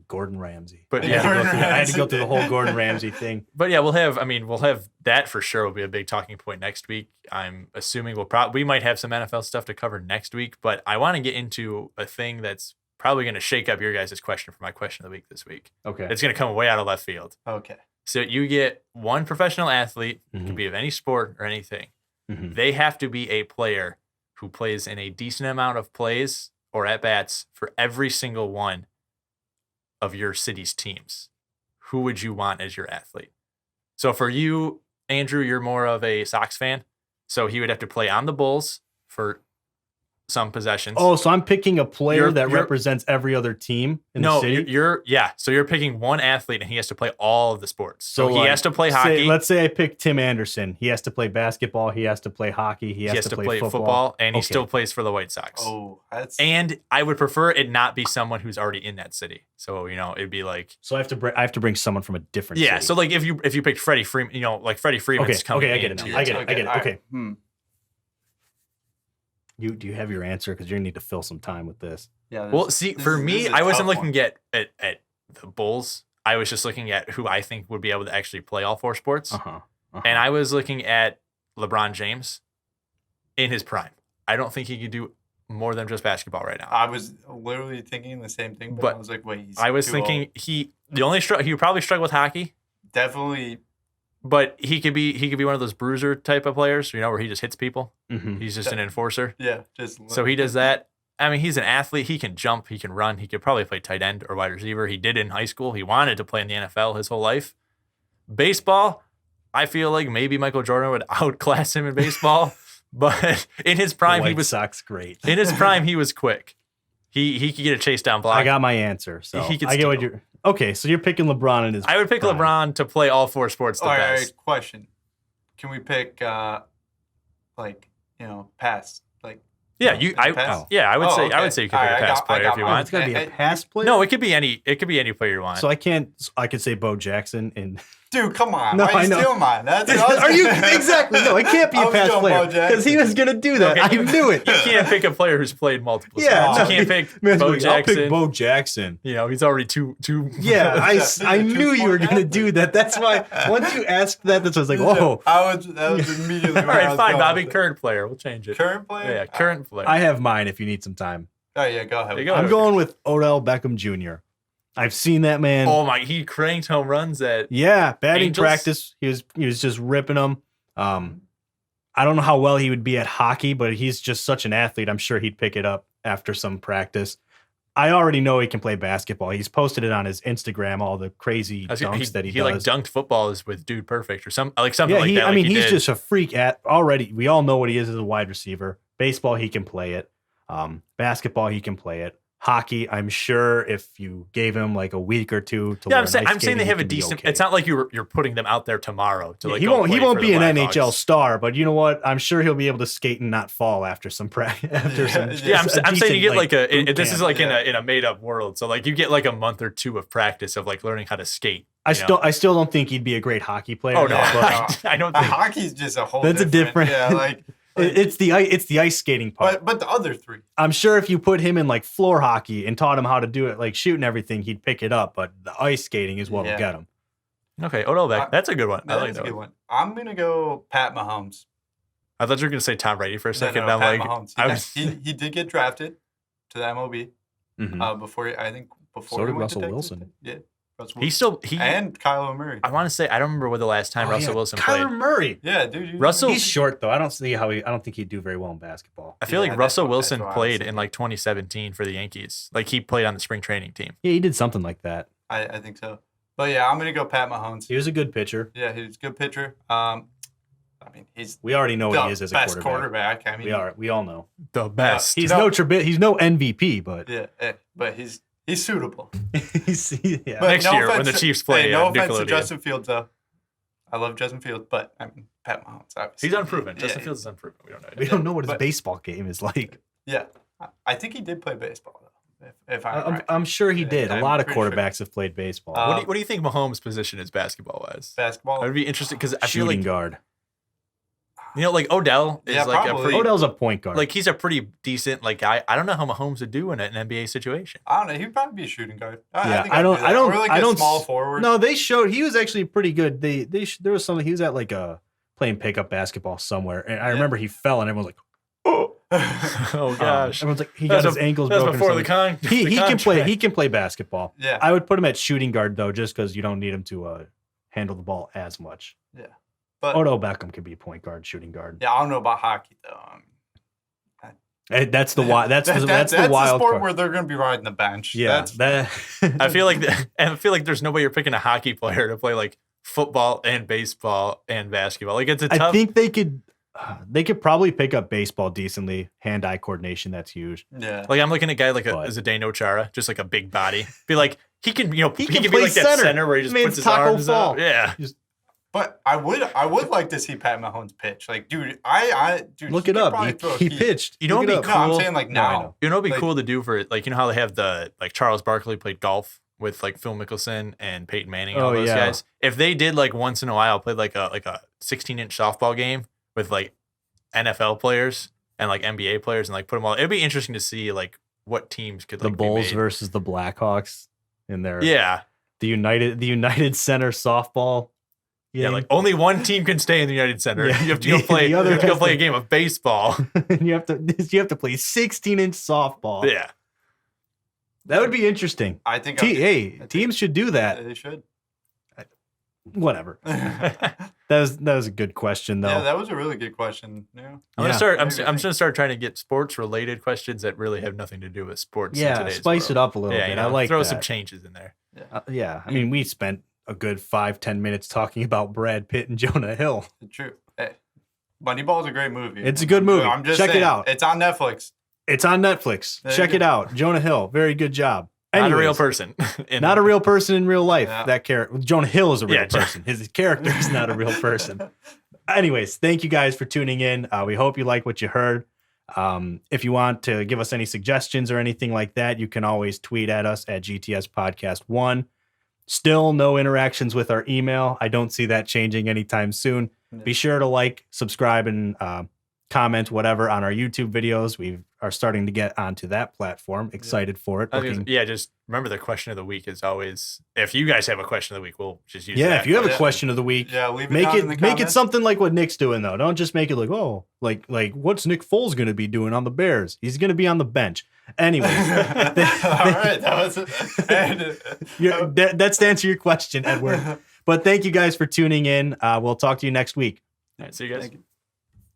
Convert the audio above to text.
Gordon Ramsay. But I yeah, had to go through the whole Gordon Ramsay thing. But yeah, we'll have that for sure. Will be a big talking point next week. I'm assuming we might have some NFL stuff to cover next week. But I want to get into a thing that's probably going to shake up your guys' question for my question of the week this week. Okay. It's going to come way out of left field. Okay. So you get one professional athlete, Mhm. could be of any sport or anything. Mhm. They have to be a player who plays in a decent amount of plays or at bats for every single one of your city's teams. Who would you want as your athlete? So for you, Andrew, you're more of a Sox fan. So he would have to play on the Bulls for some possessions. Oh, so I'm picking a player You're- that you're- represents every other team in no, the city? So you're picking one athlete and he has to play all of the sports. So he like, has to play hockey. Let's say I pick Tim Anderson. He has to play basketball. He has to play hockey. He has to play football. and he Okay. still plays for the White Sox. Oh, that's And I would prefer it not be someone who's already in that city. So, it'd be like, So I have to bring someone from a different yeah. city. So like if you picked Freddie Freeman, like Freddie Freeman's coming okay, I get it into now. your I get team. it. all right. Okay. Hmm. Do you have your answer? Because you're gonna need to fill some time with this. Yeah. Well, see, this for is- this me, is a I wasn't tough looking one. at the Bulls. I was just looking at who I think would be able to actually play all four sports. And I was looking at LeBron James in his prime. I don't think he could do more than just basketball right now. I was literally thinking the same thing, but But I was like, wait, he's I was too thinking old. he would probably struggle with hockey, Definitely. but he could be one of those bruiser type of players, where he just hits people. Mhm. He's just an enforcer. Yeah. Just So he does that. I mean, he's an athlete. He can jump. He can run. He could probably play tight end or wide receiver. He did in high school. He wanted to play in the NFL his whole life. Baseball, I feel like maybe Michael Jordan would outclass him in baseball. But in his prime, White he was Sox great. in his prime. He was quick. He could get a chase down block. I got my answer. So He could I get what steal. you're. Okay, so you're picking LeBron in his. I would pick prime. LeBron to play all four sports the all best. right. Question: can we pick pass? Like Yeah, pass? I would Oh, say okay. you could pick All right, a pass player if you Oh, want. it's gotta be a pass player. No, it could be any player you want. So I can't. I could say Bo Jackson and. Dude, come on. No, Why I you know. steal mine? That's what I was Are you gonna- exactly? No, it can't be I a was pass going player Bo because he Jackson. was gonna do that. Okay. I knew it. You can't pick a player who's played multiple Yeah, sports. no, You can't pick Man's Bo like, I'll Jackson. pick Bo Jackson. He's already too. Yeah, Yeah, I he's a knew you were 2-point gonna athlete. do that. That's why once you asked that, that's what I was like, whoa. That was immediately. All where I right, was fine, going Bobby. with it. Current player. We'll change it. Current player. Yeah, current player. I have mine if you need some time. Oh yeah, go ahead. There you go. I'm going with Odell Beckham Jr. I've seen that man. Oh my! He cranked home runs at. Yeah, batting Angels? practice. He was just ripping them. I don't know how well he would be at hockey, but he's just such an athlete. I'm sure he'd pick it up after some practice. I already know he can play basketball. He's posted it on his Instagram, all the crazy dunks that he does. like dunked footballs with Dude Perfect or something like Yeah, that. I mean, he he's did. just a freak at already. We all know what he is as a wide receiver. Baseball, he can play it. Basketball, he can play it. Hockey, I'm sure if you gave him like a week or two to Yeah, learn I'm saying they have a he could be decent. okay. It's not like you're putting them out there tomorrow to Yeah, like. he go won't. He play won't for be the an Blackhawks. NHL star, but you know what? I'm sure he'll be able to skate and not fall after some practice. Yeah, I'm saying you get like a. This is like Yeah. in a made up world, so like you get like a month or two of practice of like learning how to skate. I you know? still don't think he'd be a great hockey player. Oh no, Yeah. I don't think. Hockey's just a whole. That's a different- Yeah, like. It's the ice skating part. But the other three. I'm sure if you put him in like floor hockey and taught him how to do it, like shoot and everything, he'd pick it up. But the ice skating is what will Yeah. get him. Okay, Odell Beckham. That's a good one. I like That's a that good one. one. I'm gonna go Pat Mahomes. I thought you were gonna say Tom Brady for a second. No, I'm Pat like, Mahomes. I was. He did get drafted to the MLB Mhm. before So he did went to Russell Texas. Wilson. Yeah, Russell He's Wilson. still and Kyler Murray. I want to say I don't remember when the last time Oh, Russell yeah, Wilson Kyler played. Murray. Yeah, dude. Russell- He's short though. I don't think he'd do very well in basketball. I feel Yeah, like that's Russell what- Wilson that's what I was played in thinking. like 2017 for the Yankees. Like he played on the spring training team. Yeah, he did something like that. I think so. But yeah, I'm gonna go Pat Mahomes. He was a good pitcher. Yeah, he's a good pitcher. I mean, he's We already know the what he is as a best quarterback. quarterback. I mean, We all know. The best. He's No. he's no MVP, but Yeah, but he's suitable. yeah. But Next year, when the to- Chiefs play, no offense to Nickelodeon. Justin Fields though. I love Justin Fields, but I mean Pat Mahomes. Obviously. He's unproven. Yeah, Justin Fields is unproven. We don't know. We don't know what his But- baseball game is like. Yeah, I think he did play baseball though. If I'm right. I'm sure he did. A I'm lot of pretty sure. quarterbacks have played baseball. What do you think Mahomes' position is basketball wise? Basketball. I'd be interested because I feel Shooting like guard. You know, like Odell is Yeah, like a probably. pretty, Odell's a point guard. like he's a pretty decent. Like I don't know how Mahomes would do in an NBA situation. I don't know. He'd probably be a shooting guard. Yeah, think I I'd don't- do that. I don't- Or like I a don't small s- forward. no, they showed he was actually pretty good. There was something he was at like a playing pickup basketball somewhere, and I Yeah. remember he fell, and everyone was like, "Oh, Oh gosh, everyone's like, he That's got his ankles that's broken. or before the something. con. He the he can play. contract. He can play basketball. yeah. I would put him at shooting guard though, just because you don't need him to handle the ball as much. But Odell Beckham could be point guard, shooting guard. yeah, I don't know about hockey though. That's the wild. That's the that's wild sport card. where they're going to be riding the bench. Yeah, That's, that. I feel like there's no way you're picking a hockey player to play like football and baseball and basketball. Like it's a tough. I think they could probably pick up baseball decently. Hand-eye coordination, that's huge. yeah. Like I'm looking at a guy like But- Zdeno Chara, just like a big body. Be like he can He he can can play be like that center. center where he just Man's puts his Taco arms Fall. out. Yeah. But I would like to see Pat Mahomes pitch. Like, dude, dude, Look he it could up. probably throw a He heat. pitched. You know Look it what'd be up. No, I'm cool. saying like No, I now. know. You know what'd be Like- cool to do for like you know how they have the like Charles Barkley played golf with like Phil Mickelson and Peyton Manning and all Oh, those yeah. guys. If they did like once in a while played like a 16-inch softball game with like NFL players and like NBA players and like put them all. It'd be interesting to see like what teams could The like, be Bulls made. versus the Blackhawks in their Yeah. the United Center softball. Yeah, game. like only one team can stay in the United Center. Yeah. You have to go play. The other you have to go has play to- a game of baseball. you have to play 16-inch softball. Yeah, That would be interesting. I think Teams should do that. they should. Whatever. yeah, That was a good question though. that was a really good question. Yeah. I'm gonna Yeah. start. I'm Maybe. just gonna start trying to get sports related questions that really have nothing to do with sports. in Yeah, today's spice world. it up a little Yeah, bit. you know, I like throw that. some changes in there. Yeah, I mean, we spent a good 5-10 minutes talking about Brad Pitt and Jonah Hill. True. Hey, Moneyball is a great movie. It's a good movie. I'm just Check it saying, out. It's on Netflix. It's on Netflix. There you Check go. it out. Jonah Hill, very good job. Not a real Anyways, person. Not a real person in real life. Yeah. That character, Jonah Hill, is a real Yeah, person. His character is not a real person. Anyways, thank you guys for tuning in. We hope you like what you heard. If you want to give us any suggestions or anything like that, you can always tweet at us at GTS Podcast 1. Still no interactions with our email. I don't see that changing anytime soon. Be sure to like, subscribe, and comment whatever on our YouTube videos. We are starting to get onto that platform. Excited for it. Looking- Yeah, just remember the question of the week is always. If you guys have a question of the week, we'll just use. yeah, that. if you have a Yeah. question of the week, Yeah, leave it make down it in the make it comments. something like what Nick's doing though. Don't just make it like, oh, like what's Nick Foles going to be doing on the Bears? He's going to be on the bench. Anyways, All right, that was that's to answer your question, Edward. But thank you guys for tuning in. We'll talk to you next week. All right, see you guys. Thank you.